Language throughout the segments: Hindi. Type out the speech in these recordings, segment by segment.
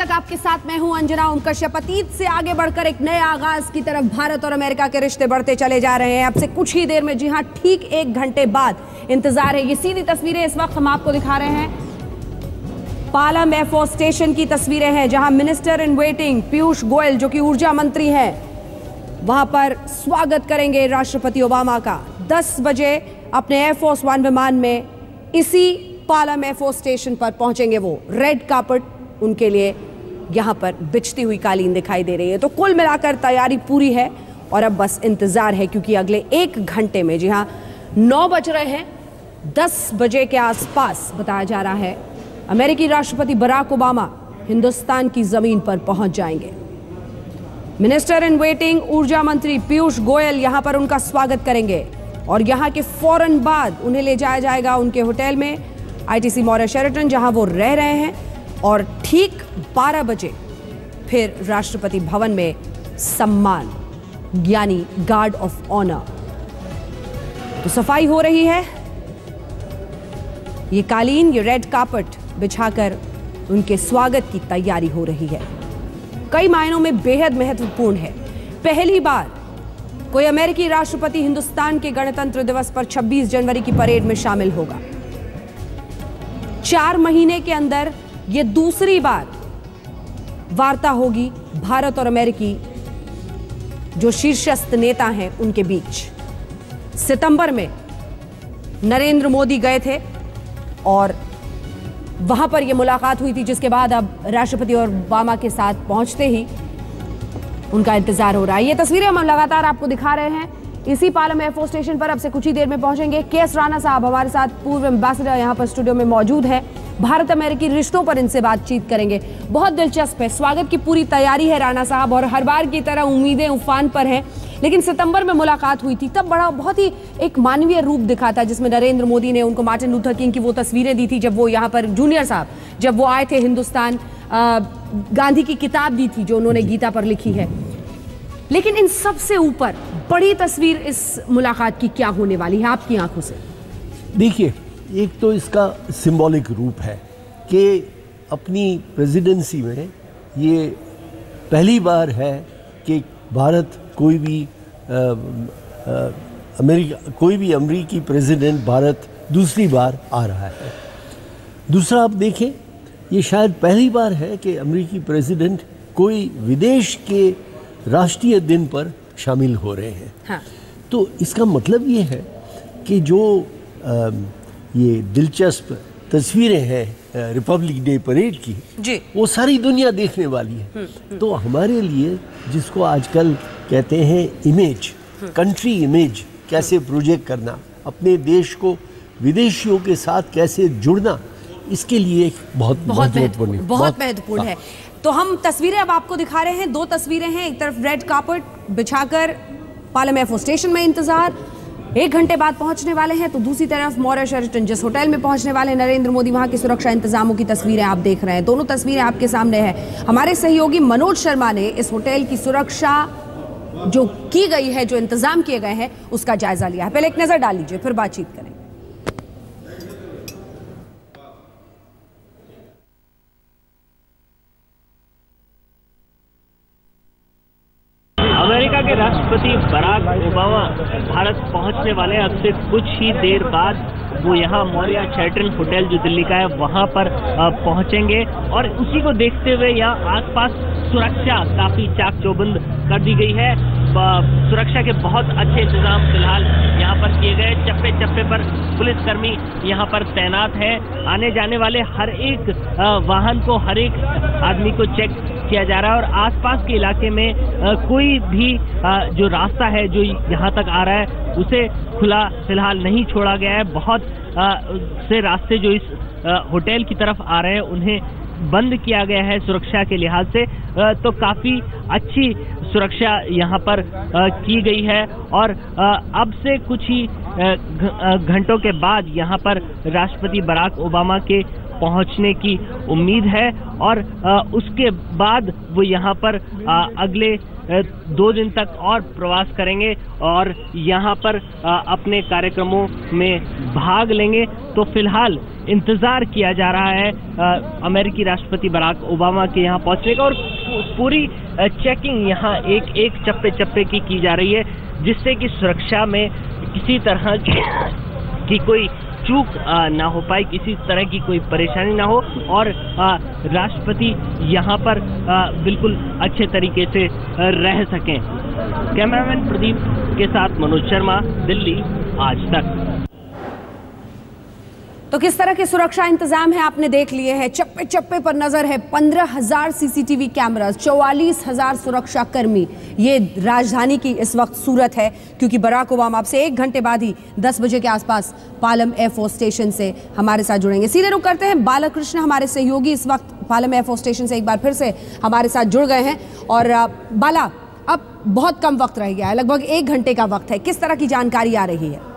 तक आपके साथ मैं हूं अंजना ओम कश्यप। अतीत से आगे बढ़कर एक नए आगाज की तरफ भारत और अमेरिका के रिश्ते बढ़ते चले जा रहे हैं। अब से कुछ ही देर में, जी हां, ठीक 1 घंटे बाद इंतजार है। ये सीधी तस्वीरें इस वक्त हम आपको दिखा रहे हैं। पालम एयरफोर्स स्टेशन की तस्वीरें हैं, जहां minister in waiting Piyush Goyal, जो कि ऊर्जा मंत्री हैं, वहां पर स्वागत करेंगे राष्ट्रपति ओबामा का। 10 बजे अपने एयरफोर्स 1 विमान में इसी पालम एयरफोर्स स्टेशन पर पहुंचेंगे वो। रेड कार्पेट उनके लिए यहां पर बिछती हुई कालीन दिखाई दे रही है। तो कुल मिलाकर तैयारी पूरी है और अब बस इंतजार है, क्योंकि अगले 1 घंटे में, जी हां, 9 बज रहे हैं, 10 बजे के आसपास बताया जा रहा है, अमेरिकी राष्ट्रपति बराक ओबामा हिंदुस्तान की जमीन पर पहुंच जाएंगे। मिनिस्टर इन वेटिंग ऊर्जा मंत्री पीयूष गोयल यहां पर उनका स्वागत करेंगे और यहां के फौरन बाद उन्हें ले जाया जाएगा उनके होटल में, आईटीसी मौर्य शेरेटन, जहां वो रह रहे हैं। और ठीक 12 बजे फिर राष्ट्रपति भवन में सम्मान, यानी गार्ड ऑफ ऑनर। तो सफाई हो रही है, ये कालीन, ये रेड कार्पेट बिछाकर उनके स्वागत की तैयारी हो रही है। कई मायनों में बेहद महत्वपूर्ण है। पहली बार कोई अमेरिकी राष्ट्रपति हिंदुस्तान के गणतंत्र दिवस पर 26 जनवरी की परेड में शामिल होगा। 4 महीने के अंदर ये दूसरी बार वार्ता होगी भारत और अमेरिकी जो शीर्षस्थ नेता हैं उनके बीच। सितंबर में नरेंद्र मोदी गए थे और वहां पर यह मुलाकात हुई थी, जिसके बाद अब राष्ट्रपति और ओबामा के साथ पहुंचते ही उनका इंतजार हो रहा है। ये तस्वीरें हम लगातार आपको दिखा रहे हैं। इसी पालम एयरफोर्स स्टेशन पर अब से कुछ ही देर में पहुंचेंगे। के.एस. राणा साहब हमारे साथ, पूर्व एम्बेसडर, यहां पर स्टूडियो में मौजूद है। भारत अमेरिकी रिश्तों पर इनसे बातचीत करेंगे। बहुत दिलचस्प है, स्वागत की पूरी तैयारी है राणा साहब, और हर बार की तरह उम्मीदें उफान पर हैं। लेकिन सितंबर में मुलाकात हुई थी, तब बहुत ही एक मानवीय रूप दिखा था, जिसमें नरेंद्र मोदी ने उनको मार्टिन लूथर किंग की वो तस्वीरें दी थी, जब वो यहाँ पर जूनियर साहब जब वो आए थे हिंदुस्तान, गांधी की किताब दी थी जो उन्होंने गीता पर लिखी है। लेकिन इन सबसे ऊपर बड़ी तस्वीर इस मुलाकात की क्या होने वाली है आपकी आंखों से? देखिए, एक तो इसका सिंबॉलिक रूप है कि अपनी प्रेसिडेंसी में ये पहली बार है कि भारत कोई भी अमेरिकी प्रेसिडेंट भारत दूसरी बार आ रहा है। दूसरा, आप देखें, ये शायद पहली बार है कि अमेरिकी प्रेसिडेंट कोई विदेश के राष्ट्रीय दिन पर शामिल हो रहे हैं। हाँ। तो इसका मतलब ये है कि जो ये दिलचस्प तस्वीरें हैं रिपब्लिक डे परेड की जी, वो सारी दुनिया देखने वाली है। तो हमारे लिए, जिसको आजकल कहते हैं इमेज, कंट्री इमेज, कैसे प्रोजेक्ट करना, अपने देश को विदेशियों के साथ कैसे जुड़ना, इसके लिए बहुत महत्वपूर्ण है। तो हम तस्वीरें अब आपको दिखा रहे हैं। 2 तस्वीरें हैं, एक तरफ रेड कार्पेट बिछाकर पालम एयरफोर्स स्टेशन में इंतजार, 1 घंटे बाद पहुंचने वाले हैं, तो दूसरी तरफ मौर्य शेरेटन जिस होटल में पहुंचने वाले नरेंद्र मोदी, वहां की सुरक्षा इंतजामों की तस्वीरें आप देख रहे हैं। दोनों तस्वीरें आपके सामने है। हमारे सहयोगी मनोज शर्मा ने इस होटल की सुरक्षा जो की गई है, जो इंतजाम किए गए हैं, उसका जायजा लिया है। पहले एक नजर डाल लीजिए, फिर बातचीत करें। अमेरिका के राष्ट्रपति बराक ओबामा भारत पहुंचने वाले हैं। अब से कुछ ही देर बाद वो यहाँ मौर्य शेरेटन होटल जो दिल्ली का है वहाँ पर पहुंचेंगे, और उसी को देखते हुए यहाँ आसपास सुरक्षा काफ़ी चाक चौबंद कर दी गई है। सुरक्षा के बहुत अच्छे इंतजाम फिलहाल यहाँ पर किए गए। चप्पे चप्पे पर पुलिसकर्मी यहाँ पर तैनात है। आने जाने वाले हर एक वाहन को, हर एक आदमी को चेक किया जा रहा है, और आसपास के इलाके में कोई भी जो रास्ता है जो यहाँ तक आ रहा है उसे खुला फिलहाल नहीं छोड़ा गया है। बहुत से रास्ते जो इस होटल की तरफ आ रहे हैं उन्हें बंद किया गया है सुरक्षा के लिहाज से। तो काफ़ी अच्छी सुरक्षा यहाँ पर की गई है, और अब से कुछ ही घंटों के बाद यहाँ पर राष्ट्रपति बराक ओबामा के पहुंचने की उम्मीद है और उसके बाद वो यहाँ पर अगले 2 दिन तक और प्रवास करेंगे और यहाँ पर अपने कार्यक्रमों में भाग लेंगे। तो फिलहाल इंतजार किया जा रहा है अमेरिकी राष्ट्रपति बराक ओबामा के यहाँ पहुंचने का और पूरी चेकिंग यहाँ एक चप्पे चप्पे की जा रही है, जिससे कि सुरक्षा में किसी तरह की कोई चूक ना हो पाए, किसी तरह की कोई परेशानी ना हो और राष्ट्रपति यहाँ पर बिल्कुल अच्छे तरीके से रह सकें। कैमरामैन प्रदीप के साथ मनोज शर्मा, दिल्ली आज तक। तो किस तरह के सुरक्षा इंतजाम है आपने देख लिए हैं, चप्पे चप्पे पर नजर है, 15,000 सीसीटीवी कैमरास, 44,000 सुरक्षा कर्मी। ये राजधानी की इस वक्त सूरत है, क्योंकि बराक ओबामा अब से 1 घंटे बाद ही 10 बजे के आसपास पालम एयरफोर्स स्टेशन से हमारे साथ जुड़ेंगे। सीधे रुक करते हैं, बालाकृष्ण हमारे सहयोगी इस वक्त पालम एयरफोर्स स्टेशन से एक बार फिर से हमारे साथ जुड़ गए हैं। और बाला, अब बहुत कम वक्त रह गया है, लगभग 1 घंटे का वक्त है, किस तरह की जानकारी आ रही है?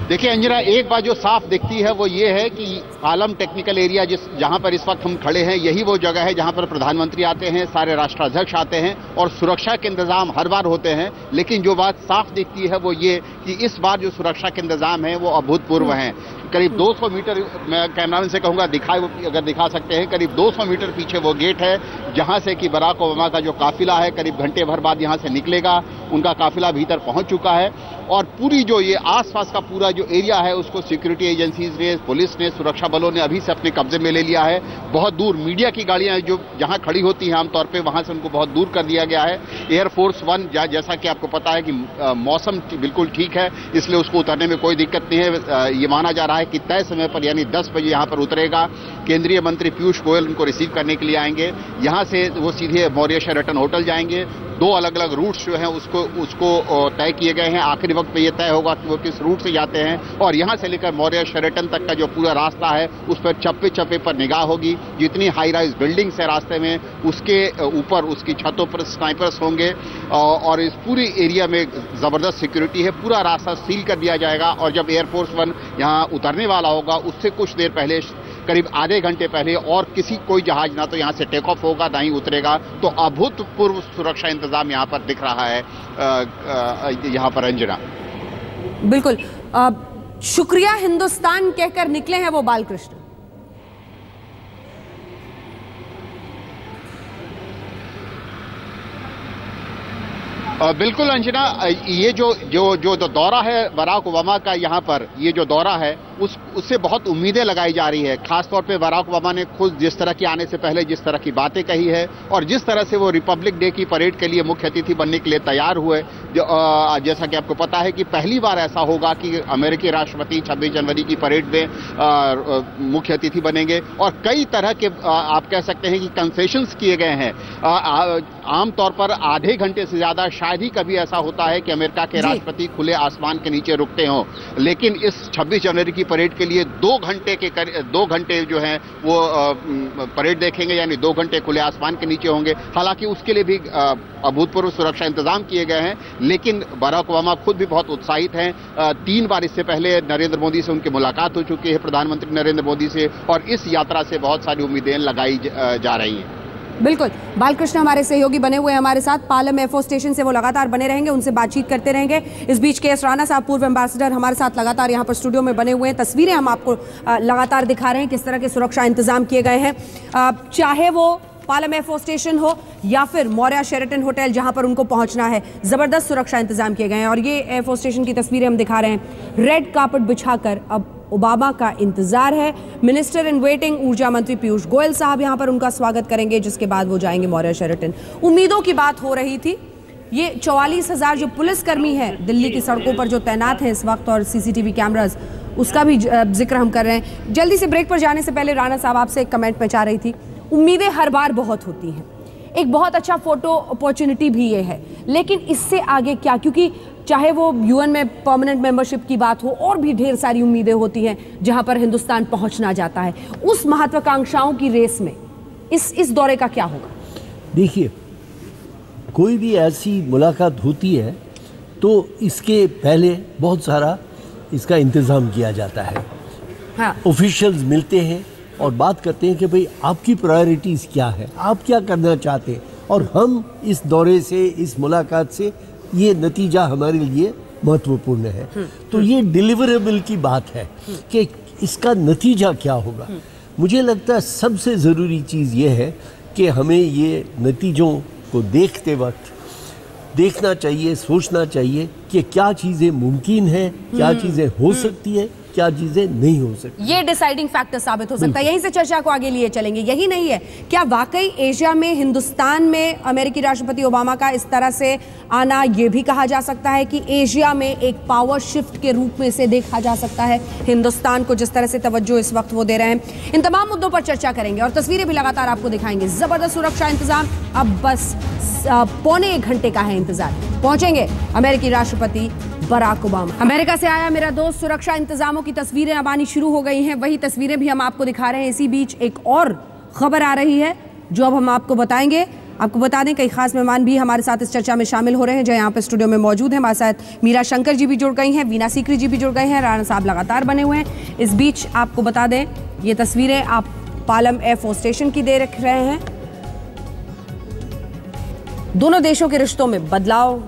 देखिए अंजना, एक बात जो साफ दिखती है वो ये है कि पालम टेक्निकल एरिया जहां पर इस वक्त हम खड़े हैं, यही वो जगह है जहां पर प्रधानमंत्री आते हैं, सारे राष्ट्राध्यक्ष आते हैं और सुरक्षा के इंतजाम हर बार होते हैं। लेकिन जो बात साफ दिखती है वो ये कि इस बार जो सुरक्षा के इंतजाम है वो अभूतपूर्व हैं। करीब 200 मीटर, मैं कैमरामैन से कहूंगा अगर दिखा सकते हैं, करीब 200 मीटर पीछे वो गेट है जहां से कि बराक ओबामा का जो काफिला है करीब घंटे भर बाद यहां से निकलेगा। उनका काफिला भीतर पहुंच चुका है और पूरी जो ये आसपास का पूरा जो एरिया है उसको सिक्योरिटी एजेंसीज ने, पुलिस ने, सुरक्षा बलों ने अभी से अपने कब्जे में ले लिया है। बहुत दूर मीडिया की गाड़ियां जो जहां खड़ी होती हैं आमतौर पे, वहां से उनको बहुत दूर कर दिया गया है। एयरफोर्स 1 जैसा कि आपको पता है कि मौसम बिल्कुल ठीक है, इसलिए उसको उतरने में कोई दिक्कत नहीं है। ये माना जा रहा है कि तय समय पर यानी 10 बजे यहां पर उतरेगा। केंद्रीय मंत्री पीयूष गोयल उनको रिसीव करने के लिए आएंगे। यहां से वो सीधे मौर्य शेरेटन होटल जाएंगे। 2 अलग अलग रूट्स जो हैं उसको तय किए गए हैं। आखिरी वक्त पे ये तय होगा कि वो किस रूट से जाते हैं और यहां से लेकर मौर्य शेरेटन तक का जो पूरा रास्ता है उस पर चप्पे चप्पे पर निगाह होगी। जितनी हाई राइज बिल्डिंग्स है रास्ते में, उसके ऊपर उसकी छतों पर स्नाइपर्स होंगे और इस पूरी एरिया में जबरदस्त सिक्योरिटी है। पूरा रास्ता सील कर दिया जाएगा और जब एयरफोर्स 1 यहां उतरने वाला होगा उससे कुछ देर पहले, करीब आधे घंटे पहले, और कोई जहाज ना तो यहां से टेक ऑफ होगा ना ही उतरेगा। तो अभूतपूर्व सुरक्षा इंतजाम यहां पर दिख रहा है यहां पर अंजना। बिल्कुल, शुक्रिया हिंदुस्तान कहकर निकले हैं वो बालकृष्ण। बिल्कुल अंजना, ये जो दौरा है बराक ओबामा का यहाँ पर, ये जो दौरा है उससे बहुत उम्मीदें लगाई जा रही है। खासतौर पे बराक ओबामा ने खुद जिस तरह के आने से पहले जिस तरह की बातें कही है और जिस तरह से वो रिपब्लिक डे की परेड के लिए मुख्य अतिथि बनने के लिए तैयार हुए, जैसा कि आपको पता है कि पहली बार ऐसा होगा कि अमेरिकी राष्ट्रपति 26 जनवरी की परेड में मुख्य अतिथि बनेंगे। और कई तरह के आप कह सकते हैं कि कंसेशंस किए गए हैं। आमतौर पर आधे घंटे से ज्यादा शायद ही कभी ऐसा होता है कि अमेरिका के राष्ट्रपति खुले आसमान के नीचे रुकते हों, लेकिन इस 26 जनवरी की परेड के लिए 2 घंटे जो हैं वो परेड देखेंगे, यानी 2 घंटे खुले आसमान के नीचे होंगे। हालांकि उसके लिए भी अभूतपूर्व सुरक्षा इंतजाम किए गए हैं, लेकिन बराक ओबामा खुद भी बहुत उत्साहित हैं। 3 बार इससे पहले नरेंद्र मोदी से उनकी मुलाकात हो चुकी है, प्रधानमंत्री नरेंद्र मोदी से, और इस यात्रा से बहुत सारी उम्मीदें लगाई जा रही हैं। बिल्कुल, बालकृष्ण हमारे सहयोगी बने हुए हैं हमारे साथ पालम एयरफोर्स स्टेशन से, वो लगातार बने रहेंगे, उनसे बातचीत करते रहेंगे। इस बीच KS राणा साहब, पूर्व एम्बेसडर, हमारे साथ लगातार यहाँ पर स्टूडियो में बने हुए हैं। तस्वीरें हम आपको लगातार दिखा रहे हैं किस तरह के सुरक्षा इंतजाम किए गए हैं, चाहे वो पालम एयरफोर्स स्टेशन हो या फिर मौर्य शेरेटन होटल जहां पर उनको पहुंचना है। जबरदस्त सुरक्षा इंतजाम किए गए हैं और ये एयरफोर्स स्टेशन की तस्वीरें हम दिखा रहे हैं। रेड कार्पेट बिछाकर अब ओबामा का इंतजार है। मिनिस्टर इन वेटिंग ऊर्जा मंत्री पीयूष गोयल साहब यहां पर उनका स्वागत करेंगे, जिसके बाद वो जाएंगे मौर्य शेरेटन। उम्मीदों की बात हो रही थी, ये 44,000 जो पुलिसकर्मी हैं दिल्ली की सड़कों पर जो तैनात हैं इस वक्त, और सीसीटीवी कैमरास, उसका भी जिक्र हम कर रहे हैं। जल्दी से ब्रेक पर जाने से पहले राणा साहब आपसे एक कमेंट पहुंचा रही थी, उम्मीदें हर बार बहुत होती हैं, एक बहुत अच्छा फोटो अपॉर्चुनिटी भी ये है, लेकिन इससे आगे क्या? क्योंकि चाहे वो UN में परमानेंट मेंबरशिप की बात हो, और भी ढेर सारी उम्मीदें होती हैं जहां पर हिंदुस्तान पहुंचना जाता है। उस महत्वाकांक्षाओं की रेस में इस दौरे का क्या होगा? देखिए, कोई भी ऐसी मुलाकात होती है तो इसके पहले बहुत सारा इसका इंतज़ाम किया जाता है। ऑफिशियल्स मिलते हैं और बात करते हैं कि भाई आपकी प्रायोरिटीज़ क्या है, आप क्या करना चाहते हैं, और हम इस दौरे से, इस मुलाकात से ये नतीजा हमारे लिए महत्वपूर्ण है। तो ये डिलीवरेबल की बात है कि इसका नतीजा क्या होगा। मुझे लगता है सबसे ज़रूरी चीज़ ये है कि हमें ये नतीजों को देखते वक्त देखना चाहिए, सोचना चाहिए कि क्या चीज़ें मुमकिन हैं, क्या चीज़ें हो सकती हैं, क्या चीजें नहीं हो सकती। ये डिसाइडिंग फैक्टर साबित हो सकता है। यहीं से चर्चा को आगे लिए चलेंगे। यही नहीं है, क्या वाकई एशिया में, हिंदुस्तान में अमेरिकी राष्ट्रपति ओबामा का इस तरह से आना, यह भी कहा जा सकता है कि एशिया में एक पावर शिफ्ट के रूप में से देखा जा सकता है हिंदुस्तान को, जिस तरह से तवज्जो इस वक्त वो दे रहे हैं। इन तमाम मुद्दों पर चर्चा करेंगे और तस्वीरें भी लगातार आपको दिखाएंगे। जबरदस्त सुरक्षा इंतजाम, अब बस पौने 1 घंटे का है इंतजार, पहुंचेंगे अमेरिकी राष्ट्रपति बराक ओबामा। अमेरिका से आया मेरा दोस्त, सुरक्षा इंतजामों की तस्वीरें अब आनी शुरू हो गई हैं। वही तस्वीरें भी हम आपको दिखा रहे हैं। इसी बीच एक और खबर आ रही है जो अब हम आपको बताएंगे। आपको बता दें, कई खास मेहमान भी हमारे साथ इस चर्चा में शामिल हो रहे हैं जो यहाँ पे स्टूडियो में मौजूद हैं। हमारे साथ मीरा शंकर जी भी जुड़ गई हैं, वीना सीकरी जी भी जुड़ गए हैं, राणा साहब लगातार बने हुए हैं। इस बीच आपको बता दें, ये तस्वीरें आप पालम एयरफोर्स स्टेशन की देख रहे हैं। दोनों देशों के रिश्तों में बदलाव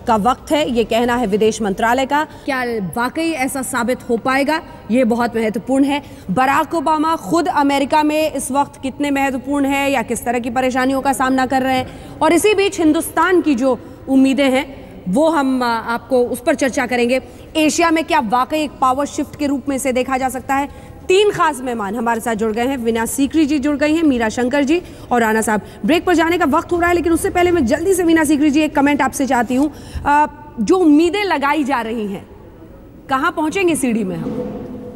का वक्त है, ये कहना है विदेश मंत्रालय का। क्या वाकई ऐसा साबित हो पाएगा, ये बहुत महत्वपूर्ण है। बराक ओबामा खुद अमेरिका में इस वक्त कितने महत्वपूर्ण है या किस तरह की परेशानियों का सामना कर रहे हैं, और इसी बीच हिंदुस्तान की जो उम्मीदें हैं वो हम आपको उस पर चर्चा करेंगे। एशिया में क्या वाकई एक पावर शिफ्ट के रूप में से देखा जा सकता है। 3 खास मेहमान हमारे साथ जुड़ गए हैं। वीना सीकरी जी जुड़ गई हैं, मीरा शंकर जी और राणा साहब। ब्रेक पर जाने का वक्त हो रहा है, लेकिन उससे पहले मैं जल्दी से वीना सीकरी जी एक कमेंट आपसे चाहती हूँ। जो उम्मीदें लगाई जा रही हैं, कहाँ पहुंचेंगे सीढ़ी में हम?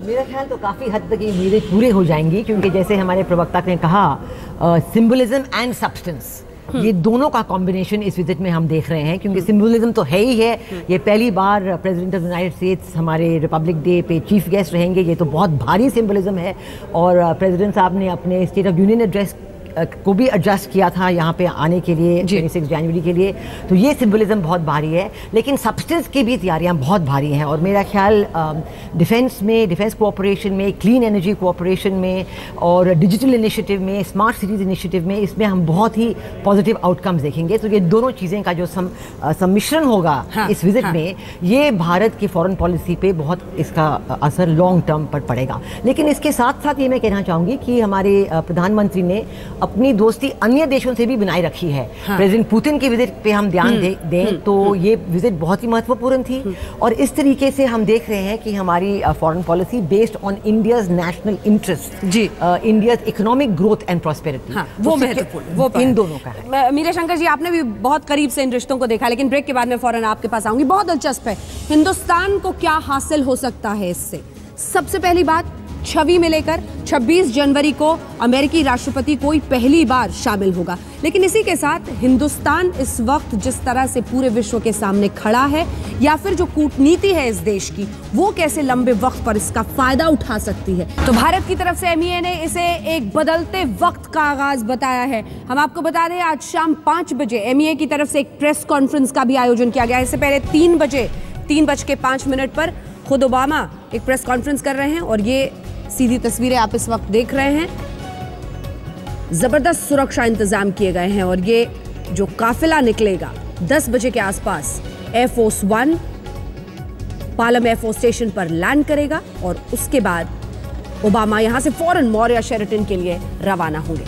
मेरा ख्याल तो काफ़ी हद तक ये उम्मीदें पूरी हो जाएंगी, क्योंकि जैसे हमारे प्रवक्ता ने कहा, सिंबलिज्म एंड सब्सटेंस, ये दोनों का कॉम्बिनेशन इस विजिट में हम देख रहे हैं। क्योंकि सिंबलिज्म तो है ही है, ये पहली बार प्रेसिडेंट ऑफ यूनाइटेड स्टेट्स हमारे रिपब्लिक डे पे चीफ गेस्ट रहेंगे, ये तो बहुत भारी सिंबलिज्म है। और प्रेसिडेंट साहब ने अपने स्टेट ऑफ यूनियन एड्रेस को भी एडजस्ट किया था यहाँ पे आने के लिए 26 जनवरी के लिए, तो ये सिंबलिज्म बहुत भारी है। लेकिन सब्सटेंस की भी तैयारियाँ बहुत भारी हैं, और मेरा ख्याल डिफेंस में, डिफेंस कोऑपरेशन में, क्लीन एनर्जी कोऑपरेशन में और डिजिटल इनिशिएटिव में, स्मार्ट सिटीज़ इनिशिएटिव में, इसमें हम बहुत ही पॉजिटिव आउटकम्स देखेंगे। तो ये दोनों चीज़ें का जो सम्मिश्रण होगा इस विजिट में, ये भारत की फॉरेन पॉलिसी पे बहुत इसका असर लॉन्ग टर्म पर पड़ेगा। लेकिन इसके साथ साथ ये मैं कहना चाहूँगी कि हमारे प्रधानमंत्री ने अपनी दोस्ती अन्य देशों से भी बनाए रखी है। प्रेसिडेंट पुतिन की विजिट पे हम ध्यान दें तो ये विजिट बहुत ही महत्वपूर्ण थी, और इस तरीके से हम देख रहे हैं कि हमारी foreign policy based on India's national interest, India's economic growth and prosperity, वो महत्वपूर्ण, वो इन दोनों का है। मीरा शंकर जी, आपने भी बहुत करीब से इन रिश्तों को देखा, लेकिन ब्रेक के बाद में फौरन आपके पास आऊंगी। बहुत दिलचस्प है, हिंदुस्तान को क्या हासिल हो सकता है इससे। सबसे पहली बात, छवि में लेकर 26 जनवरी को अमेरिकी राष्ट्रपति कोई पहली बार शामिल होगा, लेकिन इसी के साथ हिंदुस्तान इस वक्त जिस तरह से पूरे विश्व के सामने खड़ा है, या फिर जो कूटनीति है इस देश की, वो कैसे लंबे वक्त पर इसका फायदा उठा सकती है। तो भारत की तरफ से एमईए ने इसे एक बदलते वक्त का आगाज बताया है। हम आपको बता दें, आज शाम 5 बजे एमईए की तरफ से एक प्रेस कॉन्फ्रेंस का भी आयोजन किया गया है। इससे पहले 3:05 पर खुद ओबामा एक प्रेस कॉन्फ्रेंस कर रहे हैं, और ये सीधी तस्वीरें आप इस वक्त देख रहे हैं। जबरदस्त सुरक्षा इंतजाम किए गए हैं, और ये जो काफिला निकलेगा 10 बजे के आसपास एयरफोर्स 1 पालम एयरफोर्स स्टेशन पर लैंड करेगा, और उसके बाद ओबामा यहां से फौरन मौर्या शेरेटन के लिए रवाना होंगे।